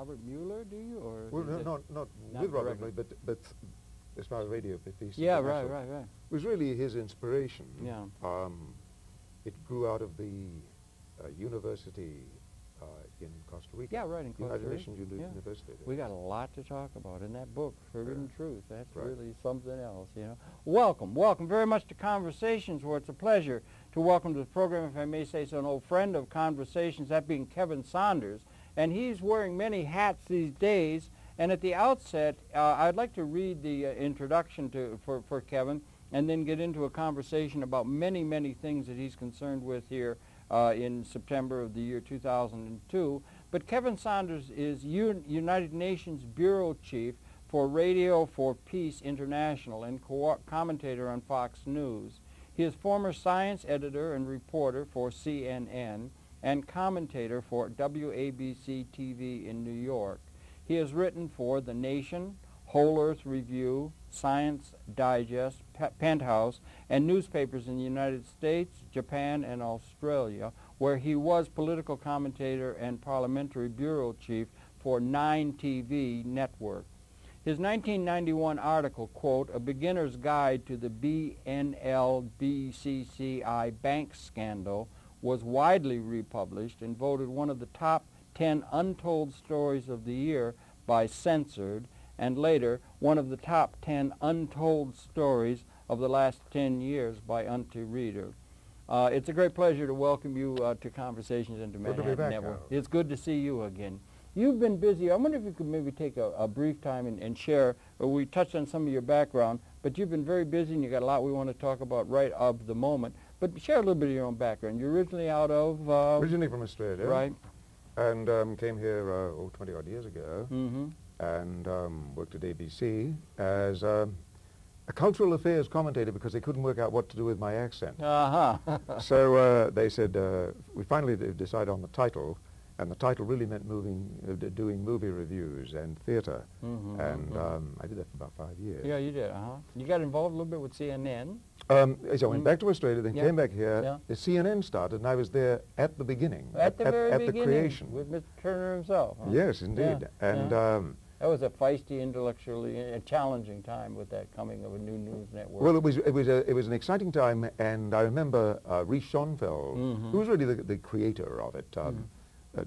Robert Mueller, do you? Or well, not with Robert Mueller, but as far as radio piece. Yeah, right. It was really his inspiration. Yeah. It grew out of the university in Costa Rica. Yeah, right, in Costa Rica. United Nations University. We got a lot to talk about in that book, Forbidden Truth. That's right. Really something else, you know. Welcome very much to Conversations, where it's a pleasure to welcome to the program, if I may say so, an old friend of Conversations, that being Kevin Saunders. And he's wearing many hats these days. And at the outset, I'd like to read the introduction for Kevin, and then get into a conversation about many, many things that he's concerned with here in September of the year 2002. But Kevin Saunders is United Nations Bureau Chief for Radio for Peace International and commentator on Fox News. He is former science editor and reporter for CNN and commentator for WABC-TV in New York. He has written for The Nation, Whole Earth Review, Science Digest, Penthouse, and newspapers in the United States, Japan, and Australia, where he was political commentator and parliamentary bureau chief for 9 TV network. His 1991 article, quote, A Beginner's Guide to the BNL-BCCI bank scandal, was widely republished and voted one of the top 10 untold stories of the year by Censored, and later one of the top 10 untold stories of the last 10 years by Unto Reader. It's a great pleasure to welcome you to Conversations and to Manhattan Network. It's good to see you again. You've been busy. I wonder if you could maybe take a brief time and share. We touched on some of your background, but you've been very busy and you got a lot we want to talk about right of the moment. But share a little bit of your own background. You're originally out of... originally from Australia. Right. And came here 20-odd years ago, and worked at ABC as a cultural affairs commentator because they couldn't work out what to do with my accent. So they said, we finally decided on the title, and the title really meant doing movie reviews and theater. I did that for about 5 years. Yeah, you did, You got involved a little bit with CNN? So I went back to Australia, then came back here. The CNN started, and I was there at the beginning, at the very beginning, the creation. With Mr. Turner himself. Yes, indeed. And that was a feisty, intellectually challenging time with that coming of a new news network. Well, it was an exciting time, and I remember Reid Schonfeld, who was really the creator of it.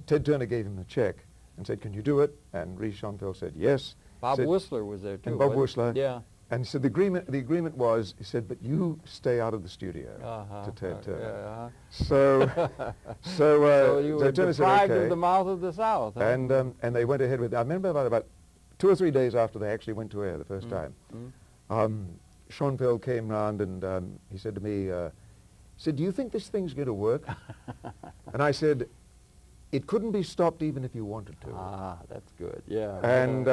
Ted Turner gave him a check and said, "Can you do it?" And Reid Schonfeld said, "Yes." Bob Whistler was there too. And Bob Whistler. Yeah. And he said the agreement was, he said, "But you stay out of the studio," to Ted Turner. So you were Turner deprived said, okay. of the mouth of the South. Huh? And they went ahead with it. I remember about 2 or 3 days after they actually went to air the first time, Schonfeld came round and he said to me, he said, "Do you think this thing's going to work?" And I said, "It couldn't be stopped even if you wanted to." That's good. Yeah. And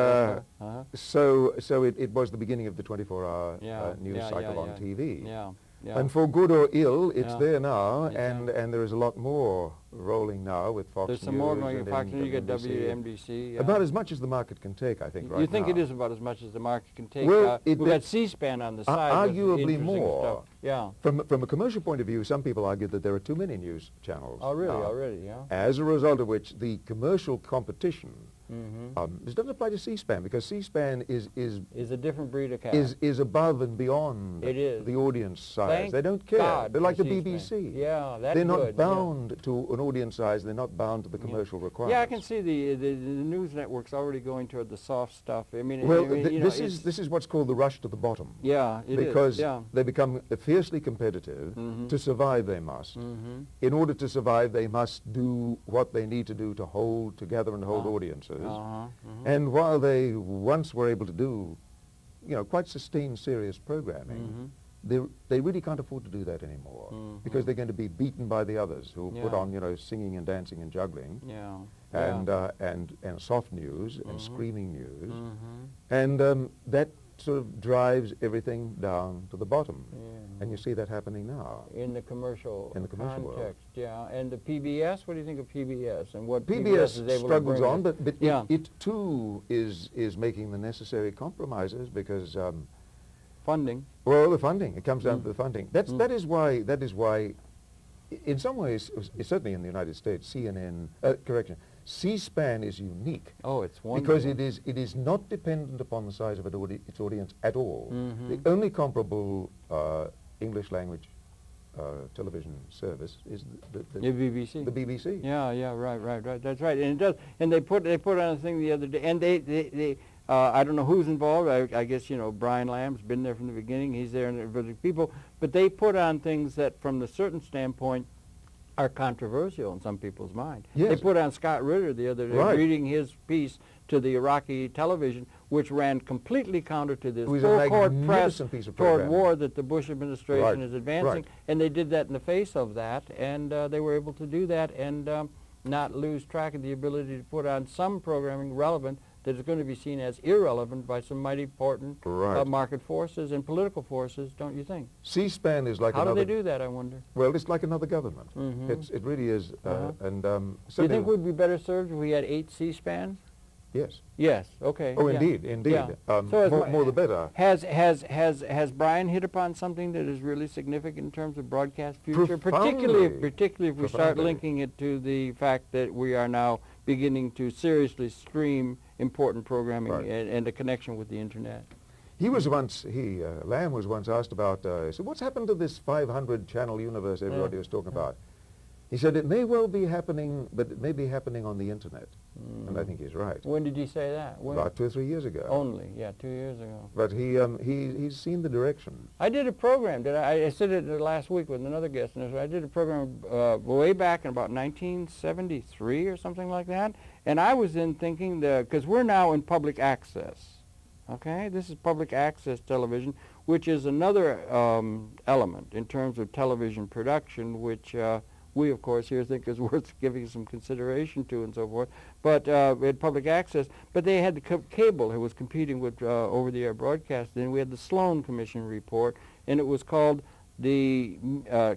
so it was the beginning of the 24-hour news cycle on TV. Yeah. And for good or ill, it's there now, and there is a lot more rolling now with Fox News. There's some more going on Fox News. You get WNBC. About as much as the market can take, I think, right now. You think it is about as much as the market can take? Well, we've got C-SPAN on the side. Arguably more. Stuff. Yeah. From a commercial point of view, some people argue that there are too many news channels. Oh, really? Now, Already, yeah. As a result of which, the commercial competition this doesn't apply to C-SPAN, because C-SPAN is a different breed of cat. Is above and beyond the audience size. They don't care. God they're like the C-SPAN. BBC. Yeah, that's They're good. not bound to an audience size. They're not bound to the commercial requirements. Yeah, I can see the news networks already going toward the soft stuff. I mean, this is what's called the rush to the bottom. Yeah, it is. Because they become fiercely competitive. To survive, they must. In order to survive, they must do what they need to do to hold together and hold audiences. And while they once were able to do, quite sustained, serious programming, they really can't afford to do that anymore because they're going to be beaten by the others who put on, singing and dancing and juggling, and soft news and screaming news, and that sort of drives everything down to the bottom. And you see that happening now. In the commercial context, world. Yeah. And the PBS, what do you think of PBS? And what PBS is able struggles to bring on, but it too is making the necessary compromises because funding. Well, the funding. It comes down to the funding. That is why in some ways, certainly in the United States, C-SPAN is unique. Oh, it's wonderful. Because it is not dependent upon the size of its audience at all. The only comparable English language television service is the BBC. The BBC. Yeah, right. That's right. And it does. And they put on a thing the other day, and they I don't know who's involved. I guess, you know, Brian Lamb's been there from the beginning. He's there, and the people. But they put on things that, from a certain standpoint, are controversial in some people's mind. Yes. They put on Scott Ritter the other day, reading his piece to the Iraqi television, which ran completely counter to this full-court press toward war that the Bush administration is advancing. And they did that in the face of that, and they were able to do that and not lose track of the ability to put on some programming relevant that is going to be seen as irrelevant by some mighty important market forces and political forces, don't you think? C-SPAN is like How do they do that, I wonder? Well, it's like another government. It really is. And do you think we'd be better served if we had 8 C-SPANs? Yes. Yes. Okay. Oh, indeed. Yeah. So more the better. Has Brian hit upon something that is really significant in terms of broadcast future, particularly if we start linking it to the fact that we are now beginning to seriously stream important programming and a connection with the internet? He was once, Lamb was once asked about, so what's happened to this 500-channel universe everybody was talking about? He said, it may well be happening, but it may be happening on the internet. And I think he's right. When did he say that? When? About 2 or 3 years ago. Only, yeah, 2 years ago. But he's seen the direction. I did a program, I said it last week with another guest, and I did a program way back in about 1973 or something like that, and I was then thinking, because we're now in public access, okay? This is public access television, which is another element in terms of television production, which we, of course, here think is worth giving some consideration to and so forth. But we had public access, but they had the cable who was competing with over-the-air broadcasting. And we had the Sloan Commission report, and it was called the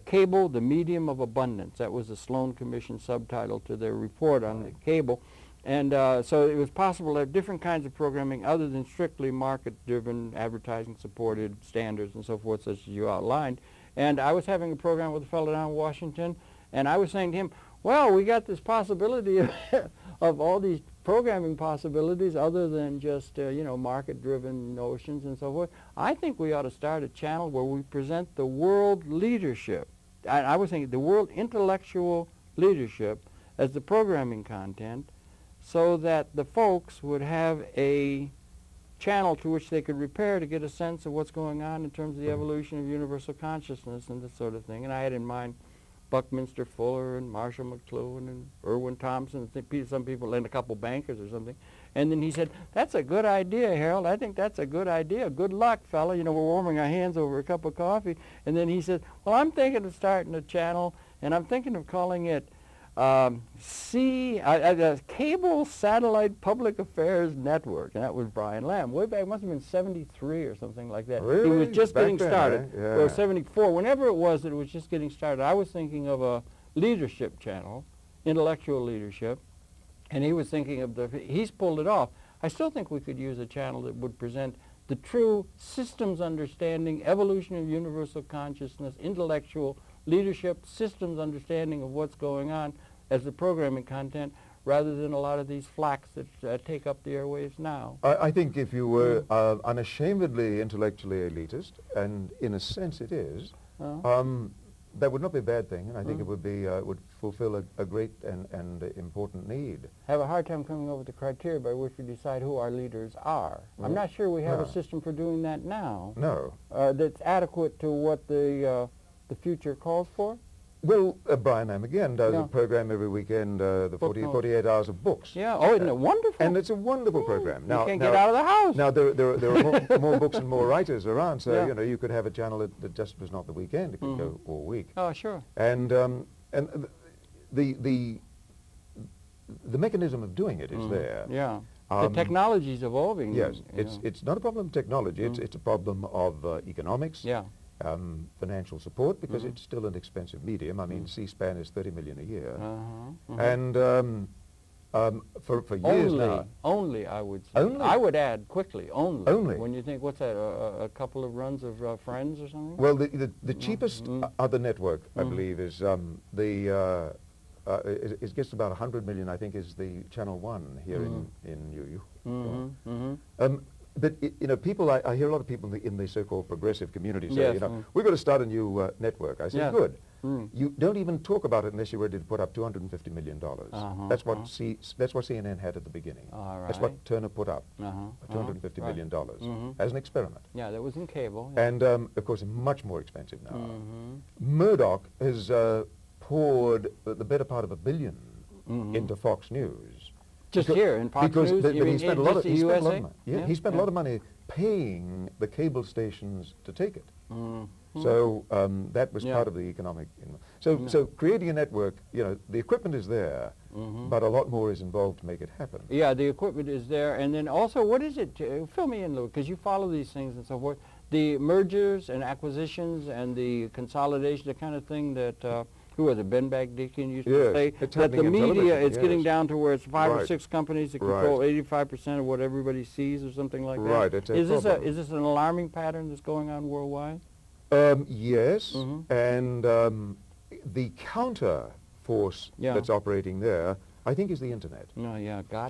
Cable, the Medium of Abundance. That was the Sloan Commission subtitle to their report on the cable. And so it was possible to have different kinds of programming other than strictly market-driven, advertising-supported standards and so forth, such as you outlined. And I was having a program with a fellow down in Washington, and I was saying to him, well, we got this possibility of all these programming possibilities other than just, you know, market-driven notions and so forth. I think we ought to start a channel where we present the world leadership. I was thinking the world intellectual leadership as the programming content, so that the folks would have a channel to which they could repair to get a sense of what's going on in terms of the evolution of universal consciousness and this sort of thing. And I had in mind Buckminster Fuller and Marshall McLuhan and Irwin Thompson, some people, and a couple bankers or something. And then he said, that's a good idea, Harold. I think that's a good idea. Good luck, fella. You know, we're warming our hands over a cup of coffee. And then he said, well, I'm thinking of starting a channel, and I'm thinking of calling it Cable Satellite Public Affairs Network, and that was Brian Lamb. Way back, it must have been 73 or something like that. Really? He was just getting started, Yeah. or 74, whenever it was that it was just getting started. I was thinking of a leadership channel, intellectual leadership, and he was thinking of he's pulled it off. I still think we could use a channel that would present the true systems understanding, evolution of universal consciousness, intellectual leadership, systems understanding of what's going on as the programming content, rather than a lot of these flacks that take up the airwaves now. I think if you were unashamedly intellectually elitist, and in a sense it is, that would not be a bad thing, and I think it would be would fulfill a great and important need. I have a hard time coming up with the criteria by which we decide who our leaders are. I'm not sure we have a system for doing that now. No. That's adequate to what the future calls for? Well, Brian Lamb again does a program every weekend, the 48 hours of books. Yeah, oh, isn't it wonderful? And it's a wonderful program. Now, you can't get out of the house. Now, there are more books and more writers around, so, you know, you could have a channel that just was not the weekend. It could go all week. Oh, sure. And the mechanism of doing it is there. Yeah. The technology is evolving. Yes. It's not a problem of technology. It's a problem of economics. Yeah. Financial support, because it's still an expensive medium. I mean, C-SPAN is $30 million a year, and for years now. Only, I would say. Only? I would add quickly, only. Only. When you think, what's that, a couple of runs of Friends or something? Well, the cheapest other network, I believe, is the it gets about 100 million, I think, is the Channel 1 here in New York. But you know, people, I hear a lot of people in the so-called progressive community say, you know, we've got to start a new network. I say, good. You don't even talk about it unless you're ready to put up $250 million. That's what CNN had at the beginning. That's what Turner put up, $250 million as an experiment. Yeah, that was in cable. And of course, much more expensive now. Murdoch has poured the better part of $1 billion into Fox News. Just here in Fox News? But he spent a lot of money. Yeah, he spent a lot of money paying the cable stations to take it. So that was part of the economic. So creating a network, you know, the equipment is there, but a lot more is involved to make it happen. Yeah, the equipment is there, and then also, what is it? Fill me in, Lou, because you follow these things and so forth. The mergers and acquisitions and the consolidation, the kind of thing that. Who was it, Ben Bagdikian used to say, that the media, it's getting down to where it's 5 or 6 companies that control 85% of what everybody sees or something like that. Is this an alarming pattern that's going on worldwide? Yes, and the counter force that's operating there, I think, is the Internet.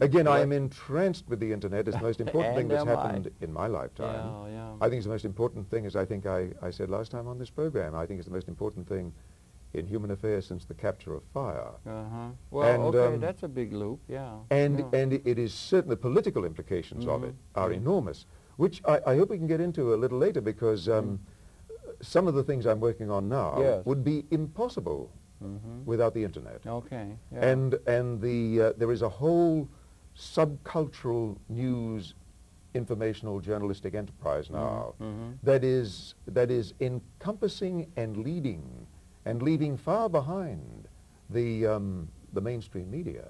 Again, I am entranced with the Internet. It's the most important thing that's happened in my lifetime. I think it's the most important thing, as I think I said last time on this program, I think it's the most important thing in human affairs since the capture of fire. Well, okay, that's a big loop, And it is certain the political implications of it are enormous, which I hope we can get into a little later, because some of the things I'm working on now would be impossible without the Internet. And there is a whole subcultural news informational journalistic enterprise now that is encompassing and leaving far behind the mainstream media.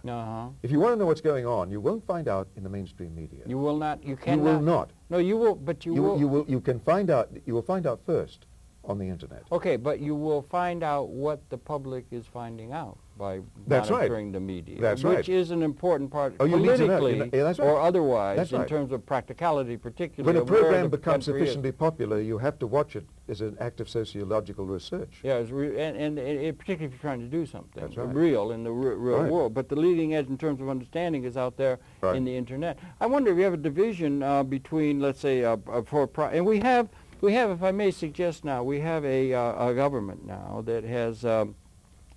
If you want to know what's going on, you won't find out in the mainstream media. You will not. You cannot. You will not. No, you will. But you will. You can find out. You will find out first on the Internet. Okay, but you will find out what the public is finding out by monitoring the media, which is an important part politically or otherwise in terms of practicality, particularly. When a program becomes sufficiently popular, you have to watch it as an act of sociological research. Yeah, and particularly if you're trying to do something real in the real world. But the leading edge in terms of understanding is out there in the Internet. I wonder if you have a division between, let's say, and we have, if I may suggest now, we have a government now that has,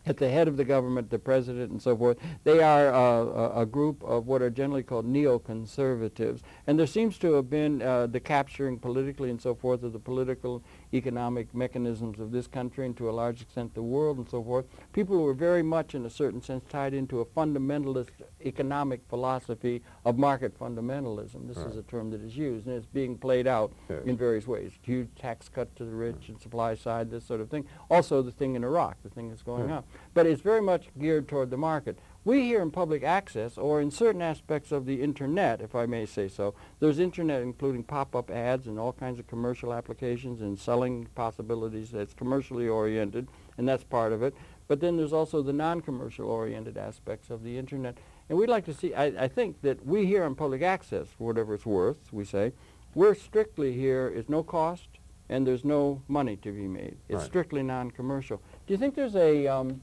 at the head of the government, the president and so forth, they are a group of what are generally called neoconservatives. And there seems to have been the capturing politically and so forth of the political, economic mechanisms of this country and to a large extent the world and so forth. People who are very much in a certain sense tied into a fundamentalist economic philosophy of market fundamentalism. This is a term that is used, and it's being played out in various ways. Huge tax cut to the rich and supply side, this sort of thing. Also the thing in Iraq, the thing that's going on. But it's very much geared toward the market. We here in public access, or in certain aspects of the Internet, if I may say so, there's Internet including pop-up ads and all kinds of commercial applications and selling possibilities that's commercially oriented, and that's part of it. But then there's also the non-commercial oriented aspects of the Internet. And we'd like to see, I think that we here in public access, for whatever it's worth, we say, we're strictly here, it's no cost, and there's no money to be made. It's strictly non-commercial. Do you think there's a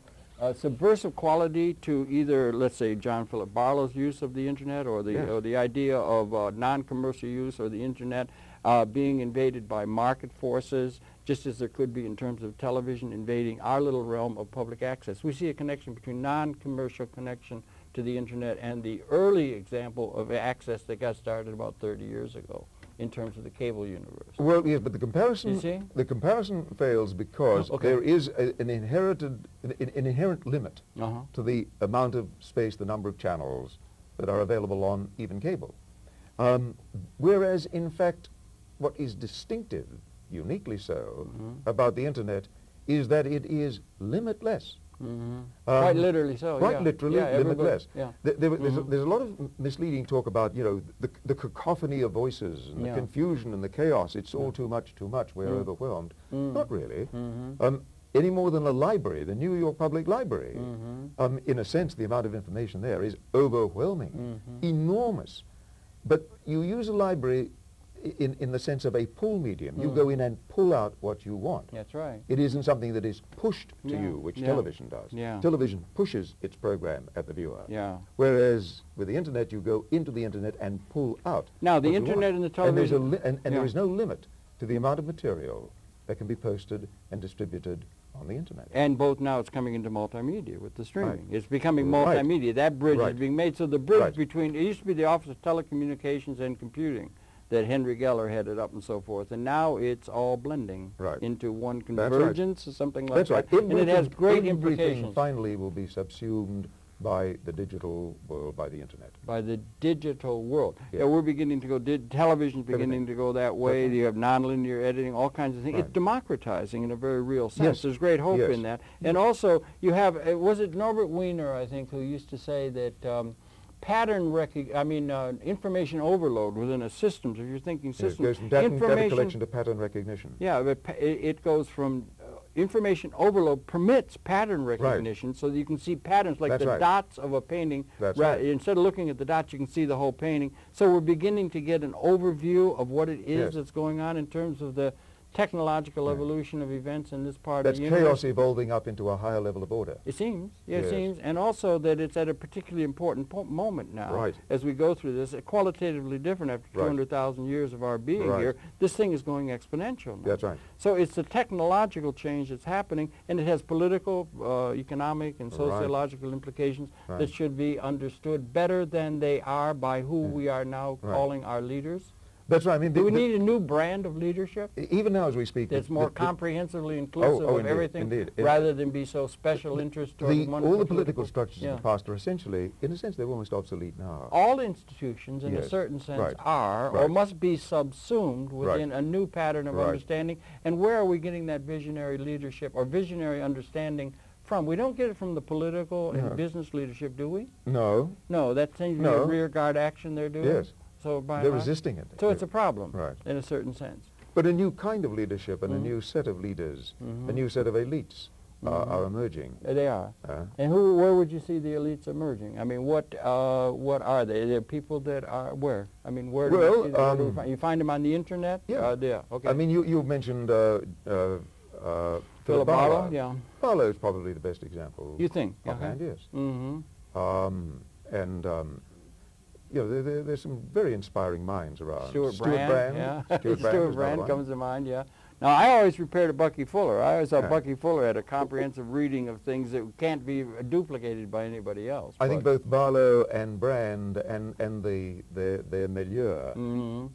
subversive quality to either, let's say, John Philip Barlow's use of the Internet, or the idea of non-commercial use, or the Internet being invaded by market forces, just as there could be in terms of television invading our little realm of public access? We see a connection between non-commercial connection to the Internet and the early example of access that got started about 30 years ago in terms of the cable universe. Well, yes, but the comparison fails because there is an inherent limit to the amount of space, the number of channels that are available on even cable. Whereas, in fact, what is distinctive, uniquely so, about the Internet is that it is limitless. Quite literally so. Quite literally, limitless. There's a lot of misleading talk about, you know, the cacophony of voices and the confusion and the chaos. It's all too much. We're overwhelmed. Not really. Any more than a library, the New York Public Library. In a sense, the amount of information there is overwhelming, enormous. But you use a library in the sense of a pull medium. You go in and pull out what you want. That's right. It isn't something that is pushed to you, which television does. Television pushes its program at the viewer. Whereas with the internet, you go into the internet and pull out. Now, the internet and the television... And there is no limit to the amount of material that can be posted and distributed on the internet. And both now it's coming into multimedia with the streaming. It's becoming multimedia. That bridge is being made. So the bridge between, it used to be the Office of Telecommunications and Computing that Henry Geller headed up and so forth, and now it's all blending into one convergence or something like that. And it has great implications. Finally will be subsumed by the digital world, by the internet. By the digital world. Yeah, we're beginning to go, television's beginning to go that way. You have nonlinear editing, all kinds of things. It's democratizing in a very real sense. There's great hope in that. And also, you have, was it Norbert Wiener, I think, who used to say that information overload within a system, if you're thinking systems. It goes from data collection to pattern recognition. Yeah, but it goes from information overload permits pattern recognition so that you can see patterns like the dots of a painting. Instead of looking at the dots, you can see the whole painting. So we're beginning to get an overview of what it is that's going on in terms of the technological evolution of events in this part of the universe. That's chaos evolving up into a higher level of order. It seems, it seems. And also that it's at a particularly important moment now as we go through this. Qualitatively different after 200,000 years of our being here. This thing is going exponential now. That's right. So it's the technological change that's happening, and it has political, economic, and sociological implications that should be understood better than they are by who we are now calling our leaders. That's right. I mean, do we need a new brand of leadership? Even now as we speak. That's more comprehensively inclusive of everything, rather than be so special interest toward one all the political structures of the past are essentially, in a sense, they're almost obsolete now. All institutions, in a certain sense, are, or must be subsumed within a new pattern of understanding. And where are we getting that visionary leadership or visionary understanding from? We don't get it from the political and business leadership, do we? No. No, that seems to be a rearguard action they're doing. Yes. So they're resisting it. So it's a problem, in a certain sense. But a new kind of leadership and a new set of leaders, a new set of elites are emerging. They are. And where would you see the elites emerging? I mean, what are they? They're people that are where? I mean, where do you see them? You find them on the internet? Okay. I mean, you mentioned Philip Barlow. Yeah. Barlow is probably the best example. You think? Offhand, yes. You know, there's some very inspiring minds around. Stuart Brand, Stuart Brand comes to mind, Now, I always repair to Bucky Fuller. I always thought Bucky Fuller had a comprehensive reading of things that can't be duplicated by anybody else. I think both Barlow and Brand and their milieu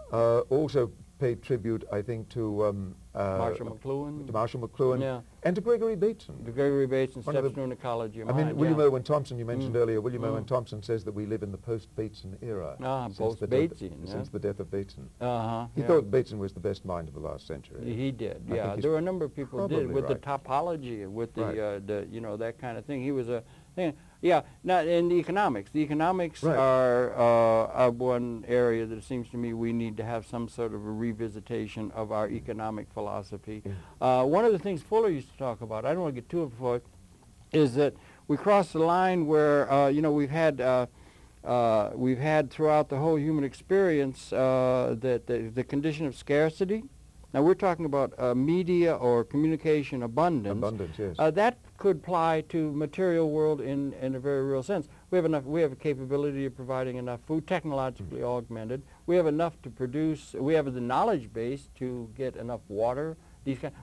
also paid tribute, I think, to Marshall McLuhan. To Marshall McLuhan, and to Gregory Bateson. To Gregory Bateson, Steps to an Ecology of Mind. I mean, William Owen Thompson, you mentioned earlier, William Owen Thompson says that we live in the post-Bateson era. Post-Batesian. Since the death of Bateson. He thought Bateson was the best mind of the last century. He did, There were a number of people who did, with the topology, with the, you know, that kind of thing. He was a... Not in the economics. The economics are one area that it seems to me we need to have some sort of a revisitation of our economic philosophy. One of the things Fuller used to talk about, I don't want to get too into is that we crossed the line where, you know, we've had throughout the whole human experience that the condition of scarcity. Now we're talking about media or communication abundance. Abundance, yes. That could apply to material world in a very real sense. We have enough. We have a capability of providing enough food, technologically augmented. We have enough to produce. We have the knowledge base to get enough water.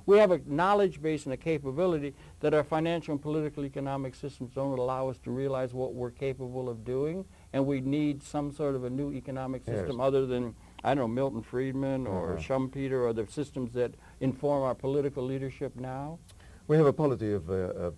We have a knowledge base and a capability that our financial and political economic systems don't allow us to realize what we're capable of doing, and we need some sort of a new economic system other than, I don't know, Milton Friedman or Schumpeter or the systems that inform our political leadership now. We have a polity of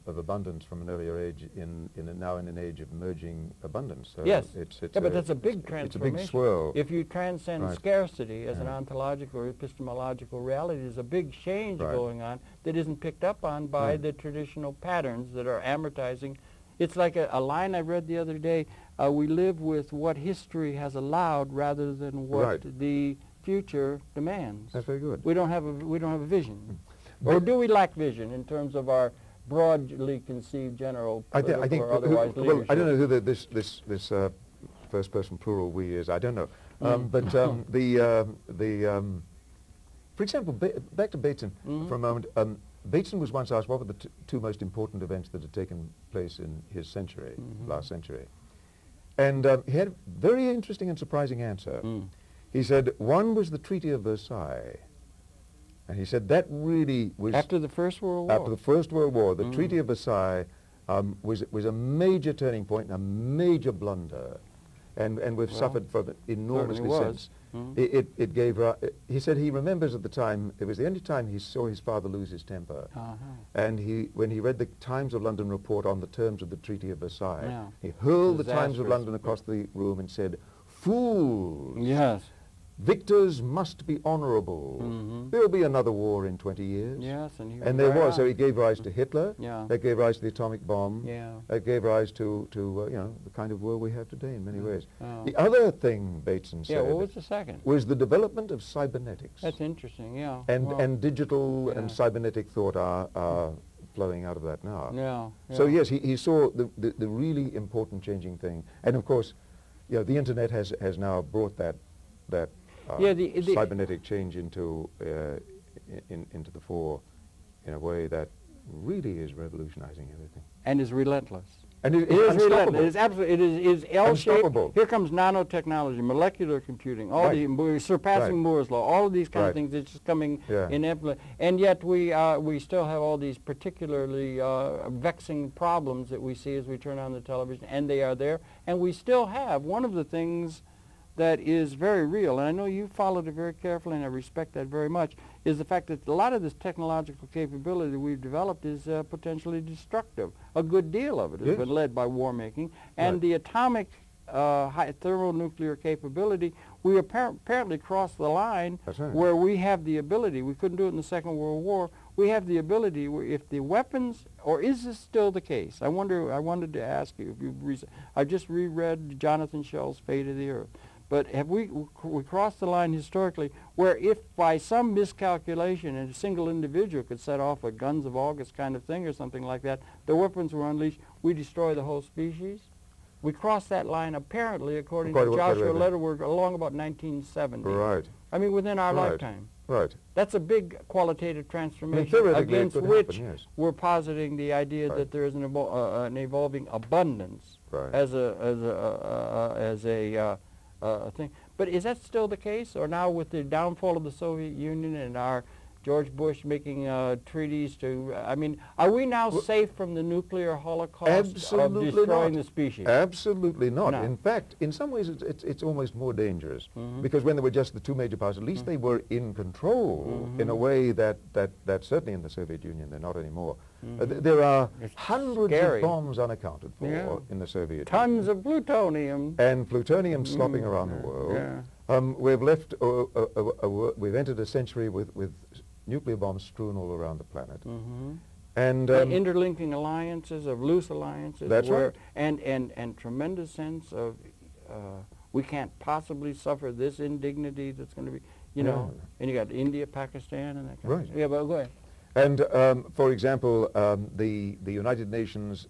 abundance from an earlier age now in an age of emerging abundance. So but that's a big transformation. It's a big swirl. If you transcend scarcity as an ontological or epistemological reality, there's a big change going on that isn't picked up on by the traditional patterns that are amortizing. It's like a line I read the other day. We live with what history has allowed rather than what the future demands. That's very good. We don't have a vision. Or do we lack vision in terms of our broadly conceived general political or otherwise leadership? Well, I don't know who this first person plural we is. I don't know. For example, back to Bateson for a moment. Bateson was once asked what were the two most important events that had taken place in his century, last century. And he had a very interesting and surprising answer. He said, one was the Treaty of Versailles. And he said that really was... After the First World War. After the First World War, the Treaty of Versailles was a major turning point and a major blunder. And we've suffered from it enormously since. It gave... he said he remembers at the time, it was the only time he saw his father lose his temper. And when he read the Times of London report on the terms of the Treaty of Versailles, he hurled the Times of London across the room and said, "Fools! Yes. Victors must be honorable. There'll be another war in 20 years. Yes, and there was. So it gave rise to Hitler. That gave rise to the atomic bomb. That gave rise to you know, the kind of world we have today in many ways. The other thing Bateson said what was the second? Was the development of cybernetics. That's interesting, And digital and cybernetic thought are flowing out of that now. So yes, he saw the really important changing thing. And of course, the internet has now brought that the cybernetic change into the fore in a way that really is revolutionizing everything. And is relentless. And it is unstoppable. relentless. It is absolutely. It is L-shaped. Unstoppable. Here comes nanotechnology, molecular computing, all the surpassing Moore's law, all of these kind of things. It's just coming in, and yet we still have all these particularly vexing problems that we see as we turn on the television, and they are there. And we still have one of the things that is very real, and I know you followed it very carefully, and I respect that very much, is the fact that a lot of this technological capability that we've developed is potentially destructive. A good deal of it has been led by war making, and the atomic thermonuclear capability, we apparently crossed the line where we have the ability, we couldn't do it in the Second World War, we have the ability, if the weapons, or is this still the case? I wanted to ask you, if you've I just reread Jonathan Schell's Fate of the Earth. But have we crossed the line historically where if by some miscalculation a single individual could set off a guns of August kind of thing or something like that, the weapons were unleashed, we destroy the whole species? We crossed that line apparently, according to Joshua Letterworth, along about 1970. Right. I mean, within our lifetime. Right. That's a big qualitative transformation against which we're positing the idea that there is an evolving abundance as a thing. But is that still the case? Or now with the downfall of the Soviet Union and our George Bush making treaties to, I mean, are we now safe from the nuclear holocaust of destroying the species? Absolutely not. No. In fact, in some ways it's almost more dangerous because when there were just the two major powers, at least they were in control in a way that certainly in the Soviet Union they're not anymore. There are hundreds of bombs unaccounted for in the Soviet Union. Tons of plutonium. And plutonium slopping around the world. We've left, we've entered a century with nuclear bombs strewn all around the planet. And interlinking alliances, of loose alliances. That's right. And tremendous sense of we can't possibly suffer this indignity that's going to be, you know, and you got India, Pakistan, and that kind of thing. Yeah, but go ahead. And, for example, the United Nations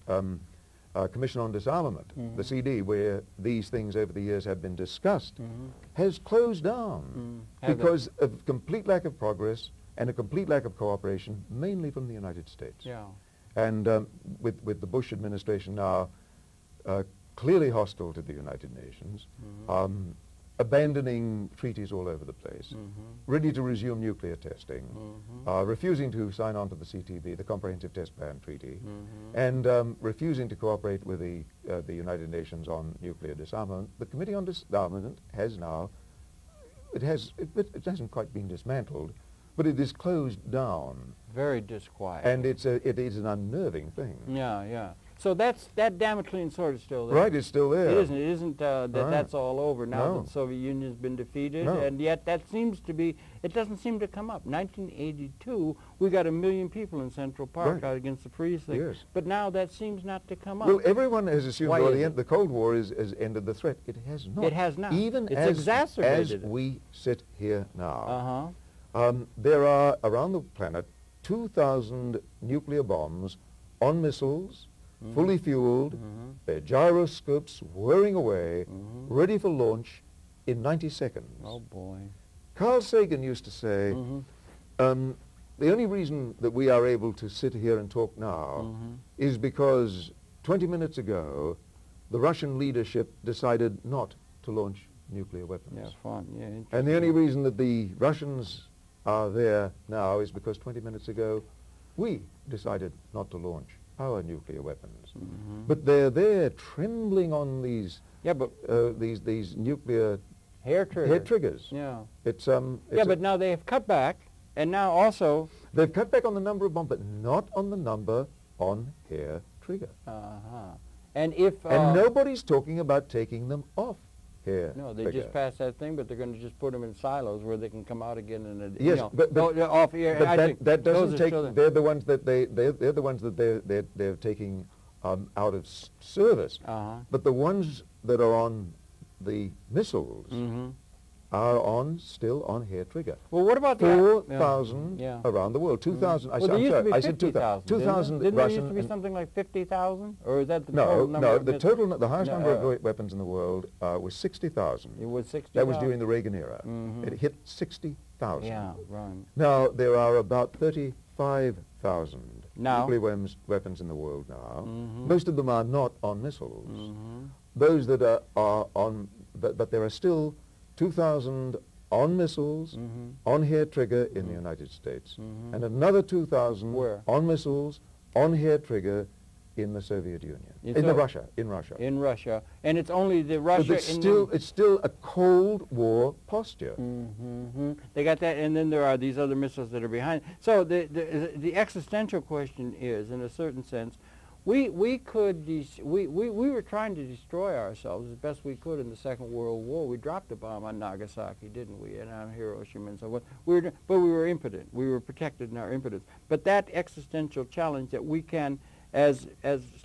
Commission on Disarmament, the CD, where these things over the years have been discussed, has closed down because of complete lack of progress and a complete lack of cooperation, mainly from the United States. And with the Bush administration now clearly hostile to the United Nations, abandoning treaties all over the place, ready to resume nuclear testing, refusing to sign on to the CTB, the Comprehensive Test Ban Treaty, and refusing to cooperate with the United Nations on nuclear disarmament. The Committee on Disarmament has now, it hasn't quite been dismantled, but it is closed down. Very disquiet. And it is an unnerving thing. So that Damoclean sword is still there. Right, it's still there. It isn't that's all over now that the Soviet Union's been defeated, and yet that seems to be, it doesn't seem to come up. 1982, we got 1 million people in Central Park out against the freeze thing, but now that seems not to come up. Well, everyone has assumed the Cold War has ended the threat. It has not. It has not. Even it's as exacerbated we sit here now, there are around the planet 2,000 nuclear bombs on missiles, fully fueled, their gyroscopes whirring away, ready for launch in 90 seconds. Oh, boy. Carl Sagan used to say, the only reason that we are able to sit here and talk now is because 20 minutes ago, the Russian leadership decided not to launch nuclear weapons. Yeah, fun. Yeah, and the only reason that the Russians are there now is because 20 minutes ago, we decided not to launch our nuclear weapons. But they're there trembling on these these nuclear hair triggers. Yeah. It's yeah, but now they have cut back, and now also they've cut back on the number of bombs, but not on the number on hair trigger. And if and nobody's talking about taking them off hair. No, they trigger. just passed that thing, but they're going to just put them in silos where they can come out again in a yes, but off here. But that doesn't take. They're the ones that they're the ones that they're taking out of service. But the ones that are on the missiles are still on hair trigger. Well, what about 4,000 around the world? 2,000. Well, there used to be 50,000. 2,000 Didn't there used Russian. to be something like 50,000, or is that the total number? No, the highest number of weapons in the world was 60,000. It was 60,000. That was during the Reagan era. It hit 60,000. Yeah, right. Now there are about 35,000 nuclear weapons in the world now. Most of them are not on missiles. Those that are on, but there are still 2,000 on missiles, on hair trigger in the United States, and another 2,000 on missiles, on hair trigger in the Soviet Union, in Russia. In Russia, and it's only the Russia. It's still a Cold War posture. They got that, and then there are these other missiles that are behind. So the existential question is, in a certain sense, we were trying to destroy ourselves as best we could in the Second World War. We dropped a bomb on Nagasaki, didn't we, and on Hiroshima and so on. But we were impotent. We were protected in our impotence. But that existential challenge that we can, as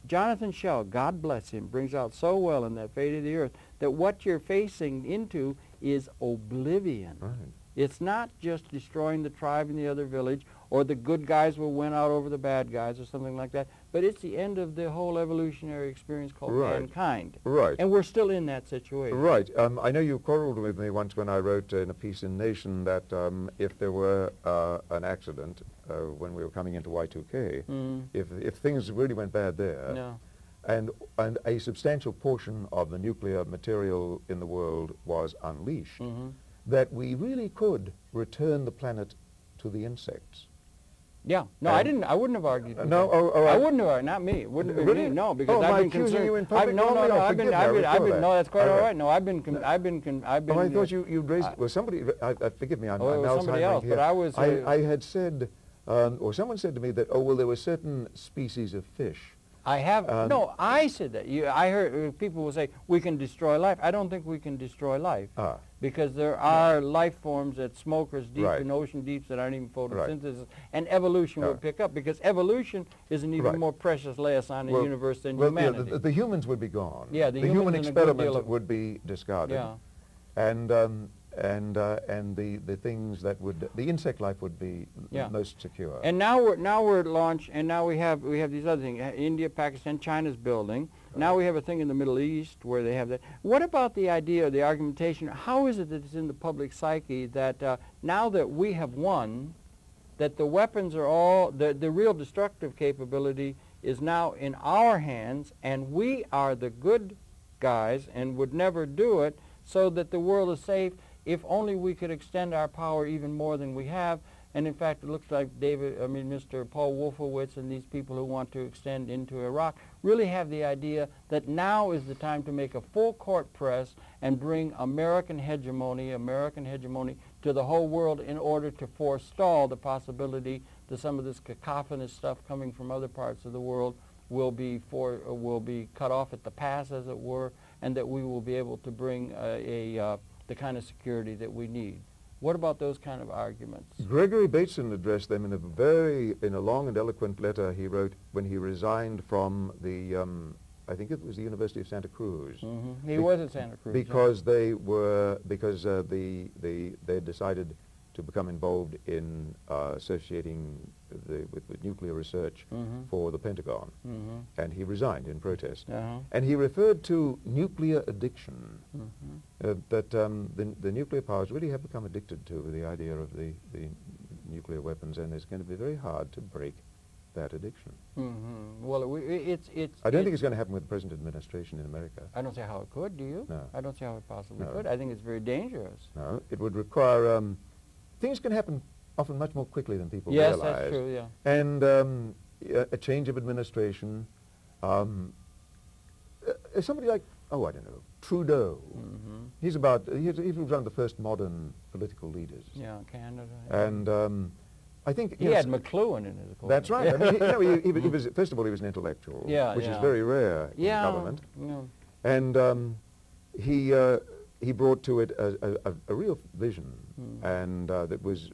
Jonathan Shell, God bless him, brings out so well in that Fate of the Earth, that what you're facing into is oblivion. Right. It's not just destroying the tribe in the other village, or the good guys will win out over the bad guys, or something like that, but it's the end of the whole evolutionary experience called mankind. Right. And we're still in that situation. Right. I know you quarreled with me once when I wrote in a piece in Nation that if there were an accident when we were coming into Y2K, if things really went bad there, and a substantial portion of the nuclear material in the world was unleashed, that we really could return the planet to the insects. Yeah. No, I wouldn't have argued. No, I wouldn't have argued. Not me. It wouldn't have been me. No, because I've been concerned. You in public? No, I've been. No, that's quite all right. No, I've been. Oh, I thought you raised. Well, somebody. Forgive me. I'm now somebody else. here. But I was. I had said, or someone said to me that, oh well, there were certain species of fish. I have. No, I said that. I heard people will say we can destroy life. I don't think we can destroy life. Because there are life forms at smokers deep in ocean deeps that aren't even photosynthesis, and evolution will pick up, because evolution is an even more precious liaison in the universe than humanity. Yeah, the humans would be gone. Yeah, the human experiment would be discarded. Yeah. And the things that would, the insect life would be most secure. And now we're at launch, and now we have these other things. India, Pakistan, China's building. Now we have a thing in the Middle East where they have that. What about the idea, the argumentation, how is it that it's in the public psyche that now that we have won, that the weapons are all, the real destructive capability is now in our hands, and we are the good guys and would never do it, so that the world is safe if only we could extend our power even more than we have. And in fact, it looks like Mr. Paul Wolfowitz and these people who want to extend into Iraq really have the idea that now is the time to make a full court press and bring American hegemony to the whole world in order to forestall the possibility that some of this cacophonous stuff coming from other parts of the world will be cut off at the pass, as it were, and that we will be able to bring the kind of security that we need. What about those kind of arguments? Gregory Bateson addressed them in a long and eloquent letter he wrote when he resigned from the, I think it was the University of Santa Cruz. He was at Santa Cruz. Because they decided to become involved in associating with nuclear research for the Pentagon. And he resigned in protest. And he referred to nuclear addiction. that the nuclear powers really have become addicted to the idea of the nuclear weapons, and it's going to be very hard to break that addiction. Well, I don't think it's going to happen with the present administration in America. I don't see how it could, do you? No. I don't see how it possibly No. could. I think it's very dangerous. No, it would require, things can happen often much more quickly than people Yes, realize. that's true, yeah. And a change of administration, somebody like, I don't know, Trudeau. He was one of the first modern political leaders. Yeah, Canada. And I think he had McLuhan in his court. That's right. I mean, he was, first of all, he was an intellectual, which is very rare in government. And he brought to it a real vision, and that was